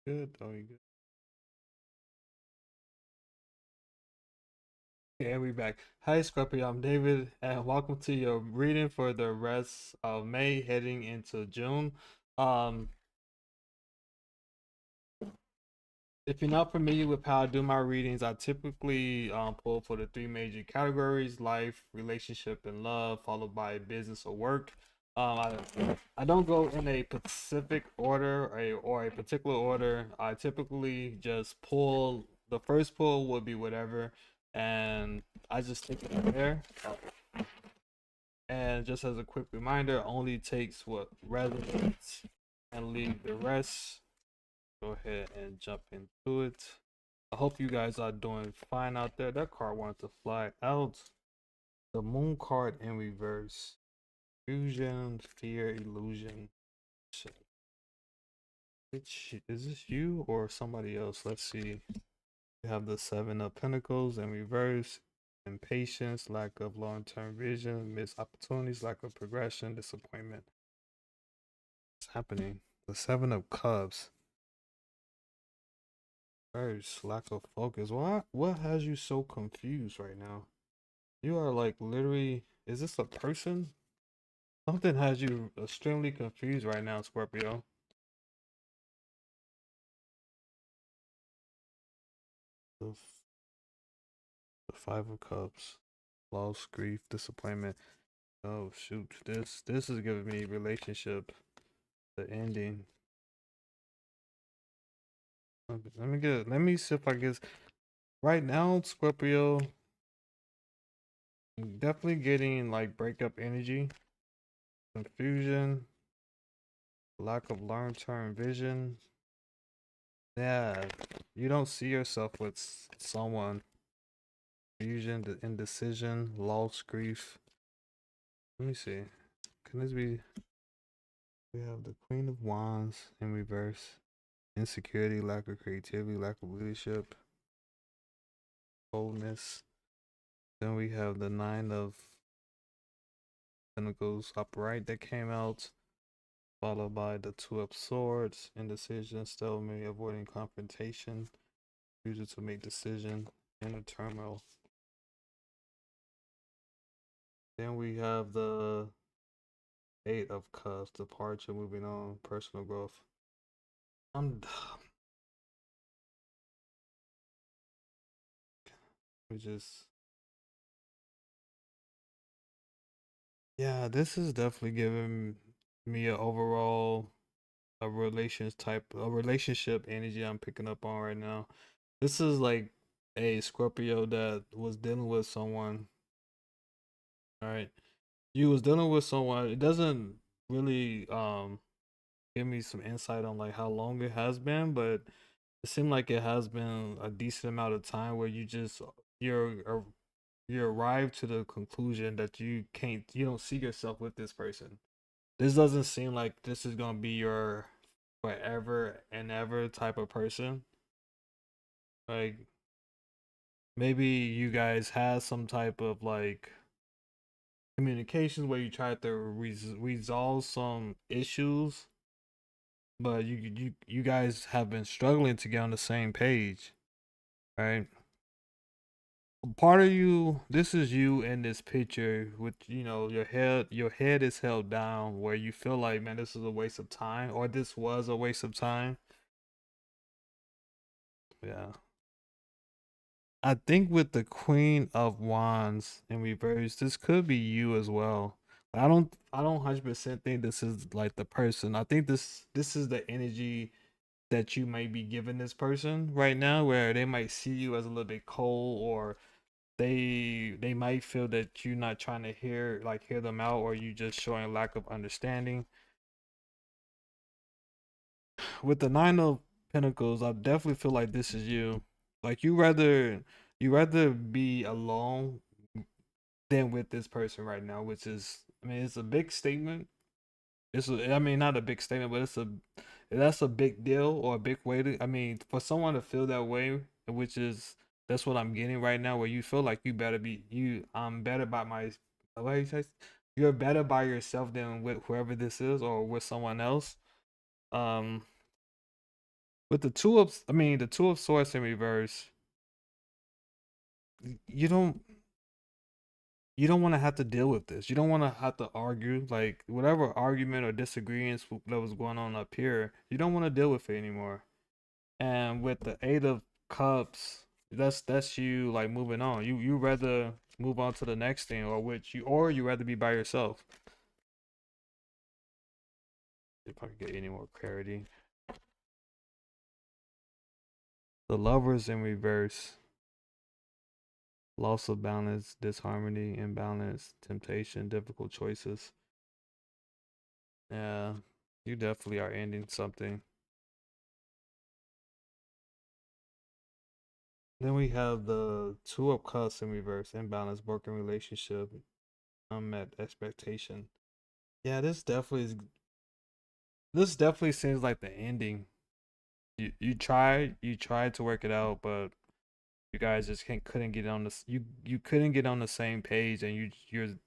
Good. Oh, you good? Okay, we back. Hi, Scorpio. I'm David, and welcome to your reading for the rest of May, heading into June. Um, if you're not familiar with how I do my readings, I typically pull for the three major categories: life, relationship, and love, followed by business or work. I don't go in a specific order or a particular order. I typically just pull. The first pull would be whatever, and I just take it from there. And just as a quick reminder, only takes what resonates and leave the rest. Go ahead and jump into it. I hope you guys are doing fine out there. That card wanted to fly out. The moon card in reverse. Fusion, fear, illusion. Shit. Which is this you or somebody else? Let's see. We have the seven of pentacles in reverse. Impatience, lack of long-term vision, missed opportunities, lack of progression, disappointment. What's happening? The seven of cups. First, lack of focus. What has you so confused right now? You are like literally, is this a person? Something has you extremely confused right now, Scorpio. The, the five of cups. Loss, grief, disappointment. Oh shoot. This is giving me relationship. The ending. Let me see if I get right now, Scorpio. I'm definitely getting like breakup energy, confusion, lack of long-term vision. Yeah, you don't see yourself with someone. Confusion, the indecision, loss, grief. Let me see. Can this be? We have the Queen of Wands in reverse. Insecurity, lack of creativity, lack of leadership, coldness. Then we have the Nine of Pentacles upright that came out, followed by the Two of Swords, indecision, stalemate, avoiding confrontation, refusal to make decision, inner turmoil. Then we have the Eight of Cups, departure, moving on, personal growth. I'm we just yeah, this is definitely giving me a overall a relationship energy I'm picking up on right now. This is like a Scorpio that was dealing with someone, all right? You was dealing with someone. It doesn't really give me some insight on like how long it has been, but it seemed like it has been a decent amount of time where you're you arrive to the conclusion that you don't see yourself with this person. This doesn't seem like this is gonna be your forever and ever type of person. Like maybe you guys had some type of like communications where you tried to resolve some issues, but you guys have been struggling to get on the same page, right? Part of you, this is you in this picture with your head is held down where you feel like, man, this is a waste of time, or this was a waste of time. Yeah, I think with the Queen of Wands in reverse, this could be you as well. I don't 100% think this is like the person. I think this is the energy that you might be giving this person right now, where they might see you as a little bit cold, or they might feel that you're not trying to hear them out, or you just showing lack of understanding. With the Nine of Pentacles, I definitely feel like this is you. Like you rather be alone than with this person right now, which is, I mean, it's a big statement. I mean, not a big statement, but that's a big deal, or a big way to, I mean, for someone to feel that way, which is, that's what I'm getting right now, where you feel like I'm better by my, what do you say? You're better by yourself than with whoever this is, or with someone else. Um, With the two of, I mean, the two of swords in reverse, you don't you don't want to have to deal with this. You don't want to have to argue like whatever argument or disagreements that was going on up here. You don't want to deal with it anymore. And with the Eight of Cups, that's you like moving on. You rather move on to the next thing, or you rather be by yourself. If I could get any more clarity. The Lovers in reverse. Loss of balance, disharmony, imbalance, temptation, difficult choices. Yeah, you definitely are ending something. Then we have the Two of Cups in reverse, imbalance, broken relationship, unmet expectation. Yeah, this definitely seems like the ending. You tried to work it out, but you guys just couldn't get on this. You couldn't get on the same page, and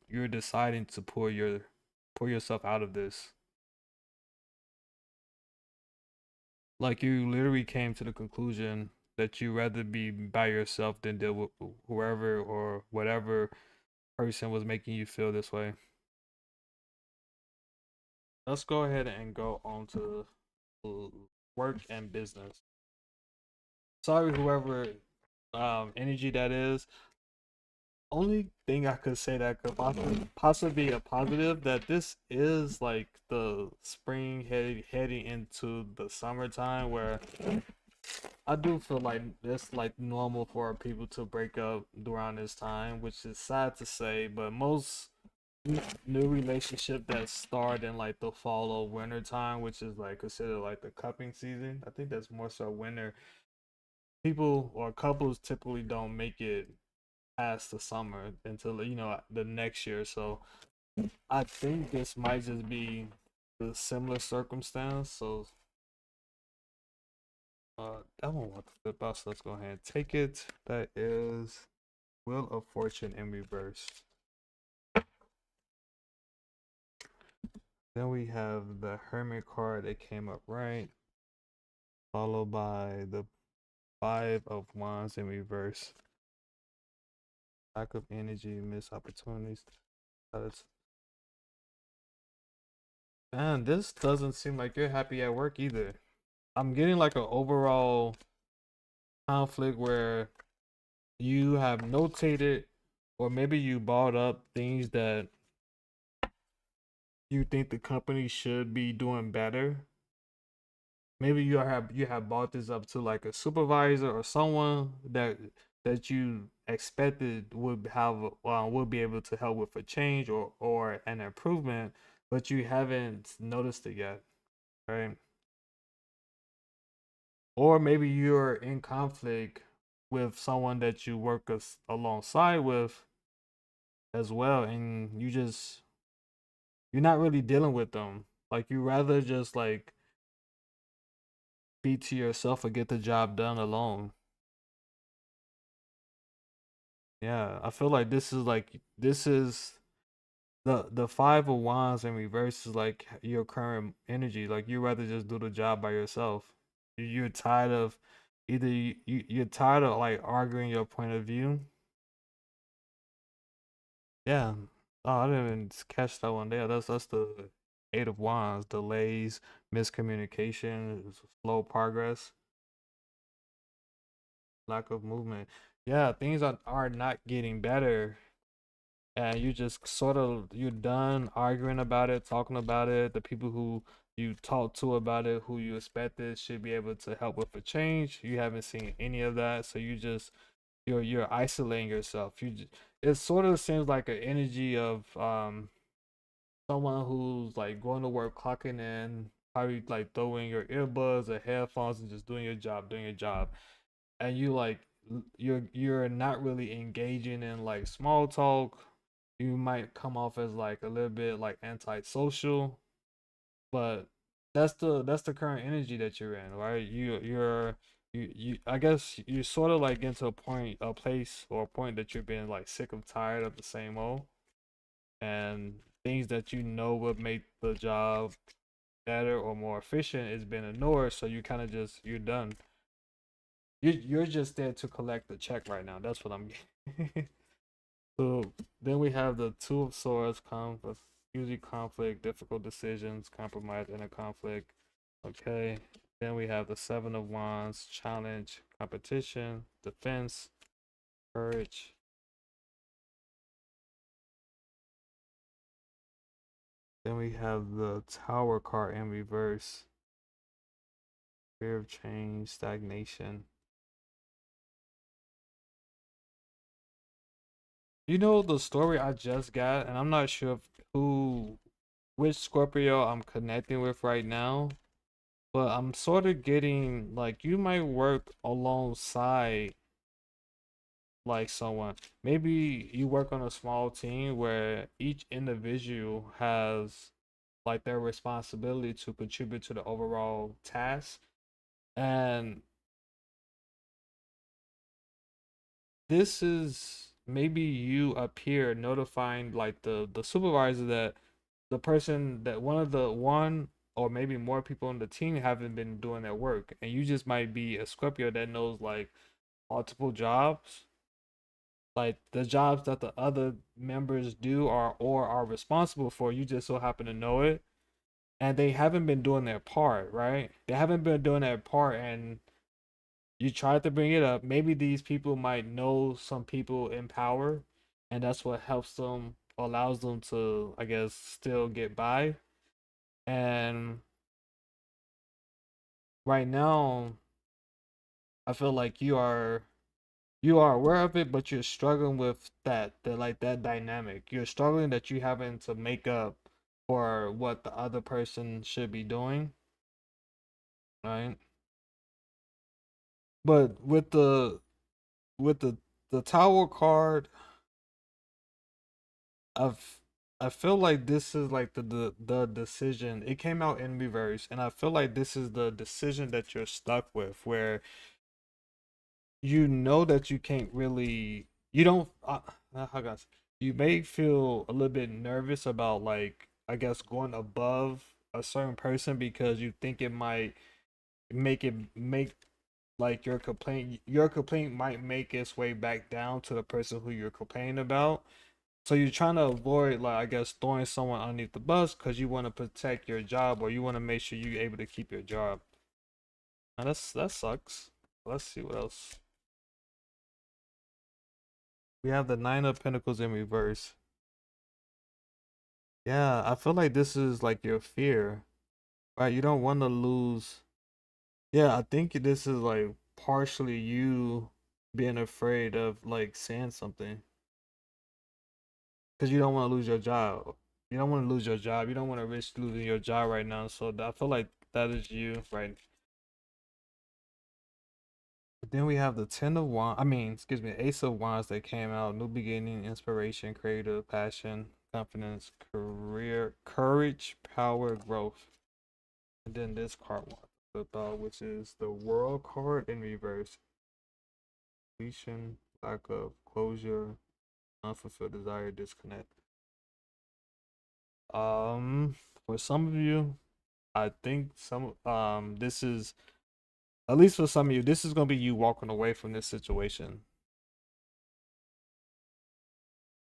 you're deciding to pull yourself out of this. Like you literally came to the conclusion that you rather be by yourself than deal with whoever or whatever person was making you feel this way. Let's go ahead and go on to work and business. Sorry, whoever energy that is. Only thing I could say that could possibly be a positive that this is like the spring heading into the summertime where I do feel like it's like normal for people to break up around this time, which is sad to say, but most new relationship that start in like the fall or winter time, which is like considered like the cupping season. I think that's more so winter. People or couples typically don't make it past the summer until the next year. So I think this might just be the similar circumstance. So that one want to flip out. So let's go ahead and take it. That is Wheel of Fortune in reverse. Then we have the Hermit card that came up right, followed by the Five of Wands in reverse. Lack of energy, missed opportunities. That's Man, this doesn't seem like you're happy at work either. I'm getting like an overall conflict where you have notated or maybe you bought up things that you think the company should be doing better. Maybe you have bought this up to like a supervisor or someone that you expected would have would be able to help with a change or an improvement, but you haven't noticed it yet, right? Or maybe you're in conflict with someone that you work alongside with as well, and you're not really dealing with them. Like you rather just like be to yourself or get the job done alone. Yeah, I feel like this is the Five of Wands in reverse is like your current energy. Like you rather just do the job by yourself. You're tired of either you're tired of like arguing your point of view. Yeah. Oh, I didn't even catch that one there. That's the Eight of Wands, delays, miscommunication, slow progress, lack of movement. Yeah, things are not getting better. And you just sort of you're done arguing about it, talking about it. The people who you talk to about it, who you expected should be able to help with a change. You haven't seen any of that, so you're isolating yourself. It sort of seems like an energy of someone who's like going to work, clocking in, probably like throwing your earbuds or headphones and just doing your job, and you're not really engaging in like small talk. You might come off as like a little bit like antisocial, but that's the current energy that you're in, right? You I guess you sort of like into a place or a point that you're being like sick of tired of the same old and things that you know would make the job better or more efficient is being ignored. So you kind of just you're done. You're just there to collect the check right now. That's what I'm getting. So then we have the Two of Swords, usually conflict, difficult decisions, compromise, inner conflict. Okay. Then we have the Seven of Wands, challenge, competition, defense, courage. Then we have the Tower card in reverse, fear of change, stagnation. You know the story I just got, and I'm not sure if who which Scorpio I'm connecting with right now, but I'm sort of getting like you might work alongside like someone. Maybe you work on a small team where each individual has like their responsibility to contribute to the overall task. And this is maybe you up here notifying like the supervisor that the person that one or maybe more people on the team haven't been doing their work, and you just might be a Scorpio that knows like multiple jobs, like the jobs that the other members do or are responsible for. You just so happen to know it, and they haven't been doing their part, right? They haven't been doing their part, and you tried to bring it up. Maybe these people might know some people in power, and that's what helps them, allows them to, I guess, still get by. And right now, I feel like you are aware of it, but you're struggling with that dynamic. You're struggling that you having to make up for what the other person should be doing, right? But with the Tower card, I've I feel like this is like the decision. It came out in reverse, and I feel like this is the decision that you're stuck with, where you know that you can't really, you don't. How guys, you may feel a little bit nervous about like I guess going above a certain person because you think it might make like your complaint might make its way back down to the person who you're complaining about. So you're trying to avoid, like, I guess, throwing someone underneath the bus because you want to protect your job or you want to make sure you're able to keep your job. And that sucks. Let's see what else. We have the Nine of Pentacles in reverse. Yeah, I feel like this is like your fear, right? You don't want to lose. Yeah, I think this is like partially you being afraid of like saying something because you don't want to lose your job. You don't want to lose your job. You don't want to risk losing your job right now. So I feel like that is you, right? Then we have the Ten of Wands. I mean, excuse me, Ace of Wands that came out. New beginning, inspiration, creative, passion, confidence, career, courage, power, growth. And then this card one, the thought, which is the World card in reverse. Completion, lack of closure, unfulfilled desire, disconnect. For some of you, I think this is, at least for some of you, this is gonna be you walking away from this situation.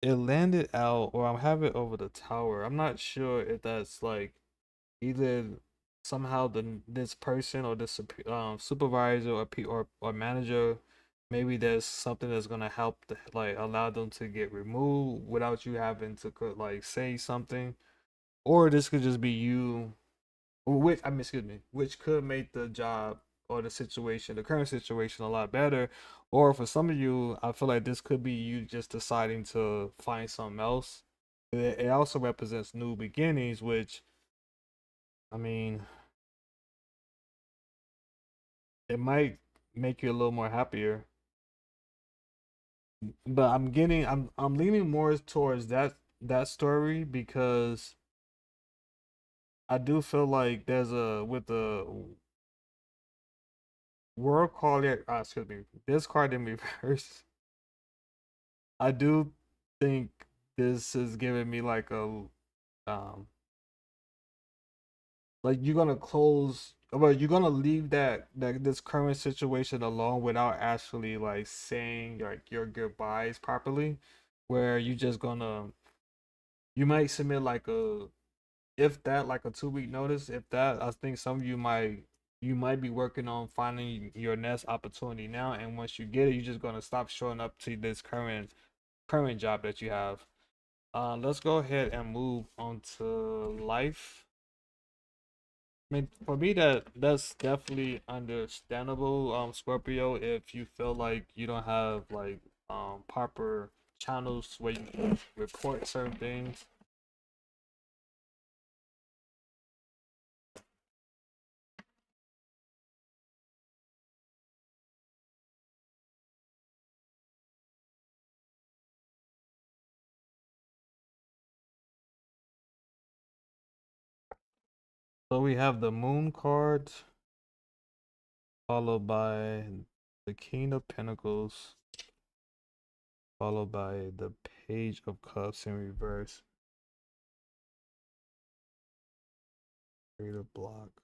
It landed out, or I have it over the tower. I'm not sure if that's like either somehow this person or this supervisor or or manager, maybe there's something that's gonna help like allow them to get removed without you having to like say something, or this could just be you, which I mean, excuse me, which could make the job or the situation, the current situation, a lot better. Or for some of you, I feel like this could be you just deciding to find something else. It also represents new beginnings, which I mean, it might make you a little more happier. But I'm leaning more towards that story because I do feel like there's a with the world card, excuse me, this card in reverse. I do think this is giving me like a um like you're gonna close, but you're gonna leave this current situation alone without actually like saying like your goodbyes properly, where you just gonna, you might submit like a, if that, like a 2 week notice. If that, I think some of you might, you might be working on finding your next opportunity now, and once you get it, you're just gonna stop showing up to this current job that you have. Let's go ahead and move on to life. I mean, for me, that's definitely understandable, Scorpio, if you feel like you don't have like proper channels where you can report certain things. So we have the Moon card, followed by the King of Pentacles, followed by the Page of Cups in reverse. Creative block.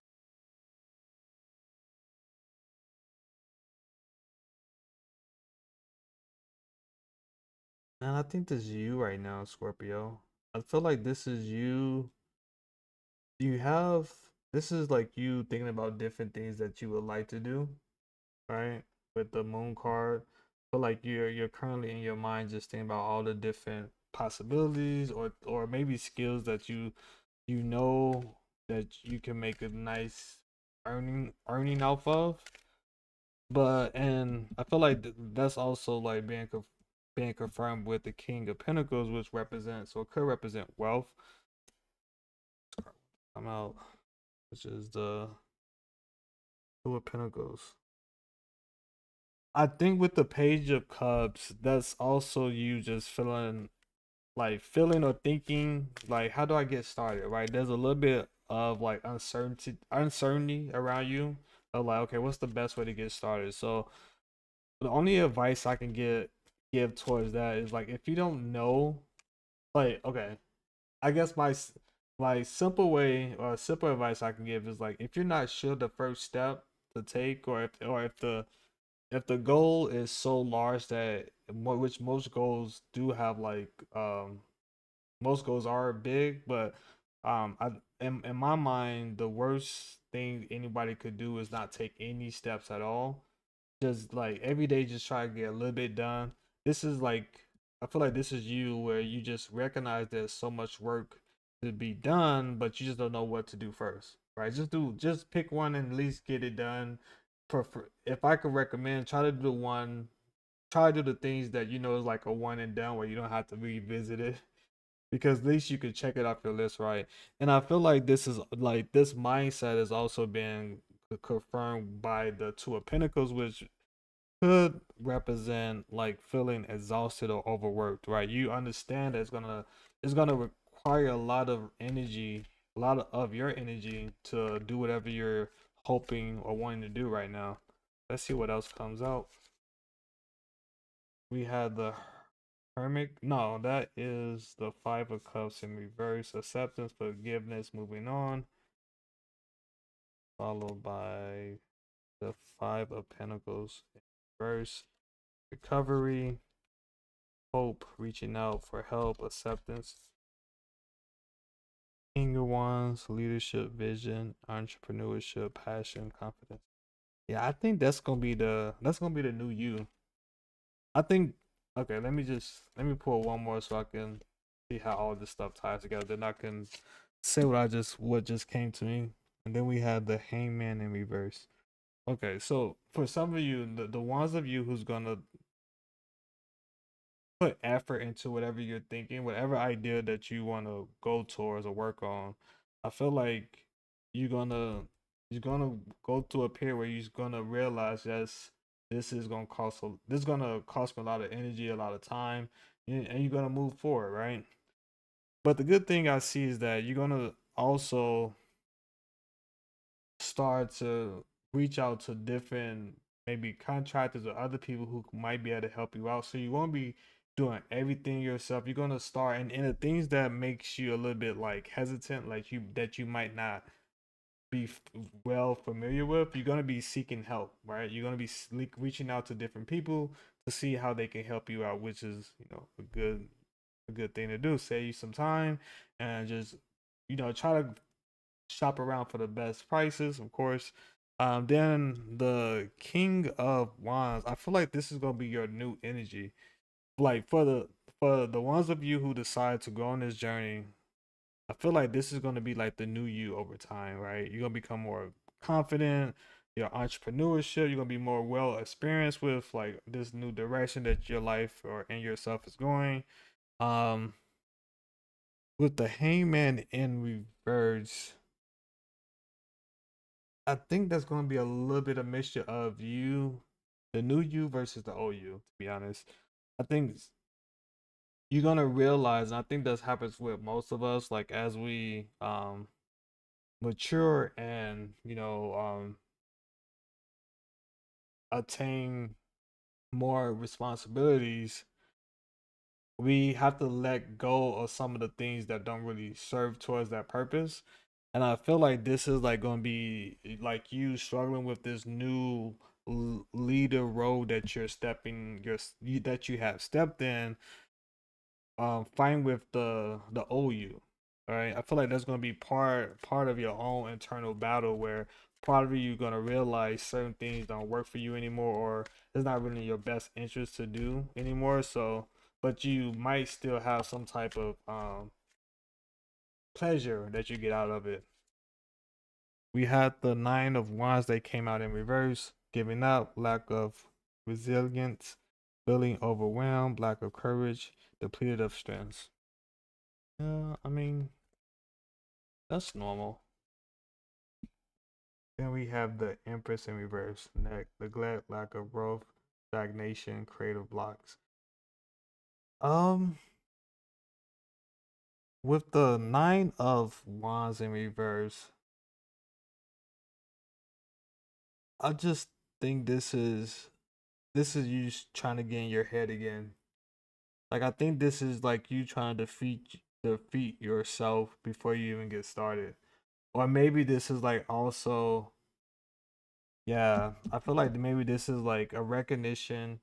Man, I think this is you right now, Scorpio. I feel like this is you. You have, this is like you thinking about different things that you would like to do, right? With the Moon card. But like you're currently in your mind just thinking about all the different possibilities, or maybe skills that you know that you can make a nice earning off of. But and I feel like that's also like being confirmed with the King of Pentacles, which represents, or could represent, wealth. Come out, which is the Two of Pentacles. I think with the Page of Cups, that's also you just feeling or thinking like, how do I get started, right? There's a little bit of like uncertainty around you, of like, okay, what's the best way to get started? So the only advice I can give towards that is like, if you don't know, like, okay, I guess my simple way, or simple advice I can give is like, if you're not sure the first step to take, or if the goal is so large that, which most goals do have like, most goals are big, but I, in my mind, the worst thing anybody could do is not take any steps at all. Just like every day, just try to get a little bit done. This is like, I feel like this is you, where you just recognize there's so much work to be done, but you just don't know what to do first, right? Just pick one and at least get it done. Prefer, if I could recommend, try to do one, try to do the things that you know is like a one and done, where you don't have to revisit it, because at least you could check it off your list, right? And I feel like this is like, this mindset is also being confirmed by the Two of Pentacles, which could represent like feeling exhausted or overworked, right? You understand that it's gonna require a lot of energy, a lot of your energy to do whatever you're hoping or wanting to do right now. Let's see what else comes out. We had the Hermit. No, that is the Five of Cups in reverse. Acceptance, forgiveness, moving on. Followed by the Five of Pentacles in reverse. Recovery, hope, reaching out for help, acceptance. King of Wands, leadership, vision, entrepreneurship, passion, confidence. Yeah, I think that's gonna be the new you. I think, okay, let me pull one more so I can see how all this stuff ties together. Then I can say what just came to me. And then we had the Hangman in reverse. Okay, so for some of you, the ones of you who's gonna put effort into whatever you're thinking, whatever idea that you want to go towards or work on, I feel like you're gonna you're gonna go through a period where you're gonna realize, yes, this is gonna cost me a lot of energy, a lot of time, and you're gonna move forward, right? But the good thing I see is that you're gonna also start to reach out to different, maybe contractors or other people who might be able to help you out. So you won't be doing everything yourself. You're gonna start, and the things that makes you a little bit like hesitant, like you might not be well familiar with, you're gonna be seeking help, right? You're gonna be reaching out to different people to see how they can help you out, which is a good thing to do. Save you some time and just try to shop around for the best prices, of course. Then the King of Wands. I feel like this is gonna be your new energy. Like for the ones of you who decide to go on this journey, I feel like this is gonna be like the new you over time, right? You're gonna become more confident. Your entrepreneurship, you're gonna be more well experienced with like this new direction that your life or in yourself is going. Um, with the Hangman in reverse, I think that's going to be a little bit of mixture of you, the new you versus the old you. To be honest, I think you're gonna realize, and I think that happens with most of us. Like as we mature and attain more responsibilities, we have to let go of some of the things that don't really serve towards that purpose. And I feel like this is like going to be like you struggling with this new leader role that you're stepping that you have stepped in, fighting with the old you. All right, I feel like that's going to be part of your own internal battle where part of you going to realize certain things don't work for you anymore, or it's not really in your best interest to do anymore. So but you might still have some type of pleasure that you get out of it. We had the Nine of Wands that came out in reverse, giving up, lack of resilience, feeling overwhelmed, lack of courage, depleted of strength. Yeah, I mean, that's normal. Then we have the Empress in reverse, neglect, lack of growth, stagnation, creative blocks. Um, with the Nine of Wands in reverse, I just think this is you trying to get in your head again. Like I think this is like you trying to defeat yourself before you even get started. Or maybe this is like also yeah, I feel like maybe this is like a recognition.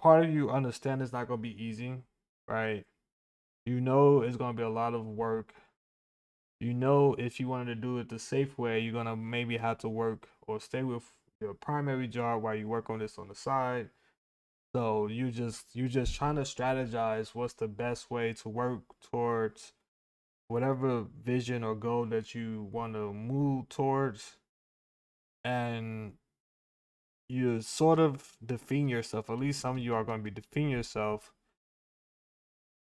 Part of you understand it's not gonna be easy, right? You know it's gonna be a lot of work. You know if you wanted to do it the safe way, you're gonna maybe have to work or stay with your primary job while you work on this on the side. So you just trying to strategize what's the best way to work towards whatever vision or goal that you want to move towards, and you sort of define yourself. At least some of you are going to be defining yourself,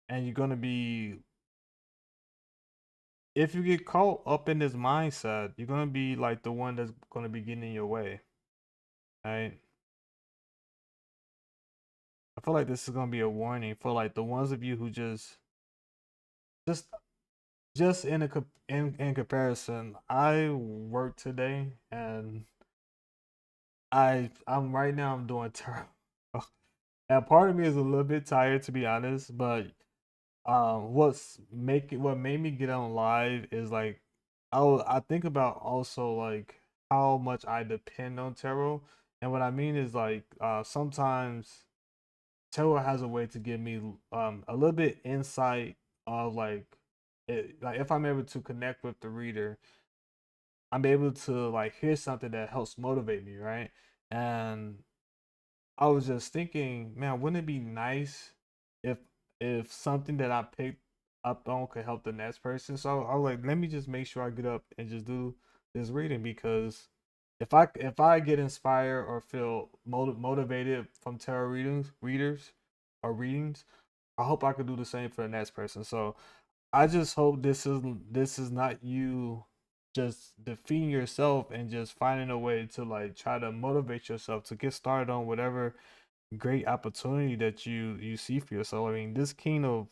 and you're going to be, if you get caught up in this mindset, you're going to be like the one that's going to be getting in your way, right? I feel like this is going to be a warning for like the ones of you who just just in in comparison, I work today and I'm right now I'm doing terrible. And part of me is a little bit tired to be honest, but what made me get on live is like I think about also like how much I depend on tarot. And what I mean is like sometimes tarot has a way to give me a little bit insight of like if I'm able to connect with the reader, I'm able to like hear something that helps motivate me, right? And I was just thinking, man, wouldn't it be nice if something that I picked up on could help the next person? So I was like, let me just make sure I get up and just do this reading because if I get inspired or feel motivated from tarot readers or readings, I hope I could do the same for the next person. So I just hope this is not you just defeating yourself and just finding a way to like try to motivate yourself to get started on whatever great opportunity that you see for yourself. I mean, this King of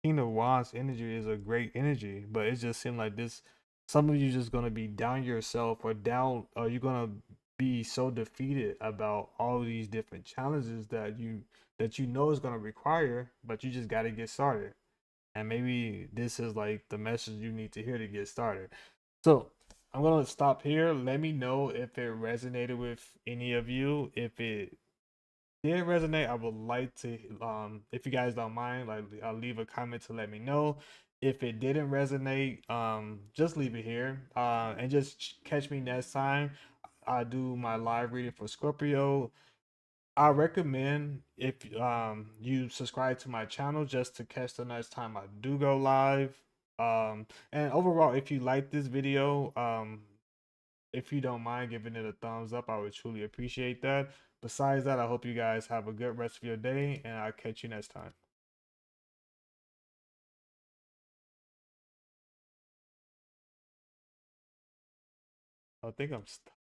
Wands energy is a great energy, but it just seemed like this some of you just gonna be down yourself or down or you're gonna be so defeated about all these different challenges that you know is gonna require, but you just gotta get started. and maybe this is like the message you need to hear to get started. So I'm gonna stop here. Let me know if it resonated with any of you. If it did resonate, I would like to, if you guys don't mind, like I'll leave a comment to let me know. If it didn't resonate, just leave it here, and just catch me next time. I do my live reading for Scorpio. I recommend if you subscribe to my channel just to catch the next time I do go live. And overall, if you like this video, if you don't mind giving it a thumbs up, I would truly appreciate that. Besides that, I hope you guys have a good rest of your day, and I'll catch you next time. I think I'm stuck.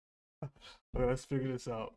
Okay, let's figure this out.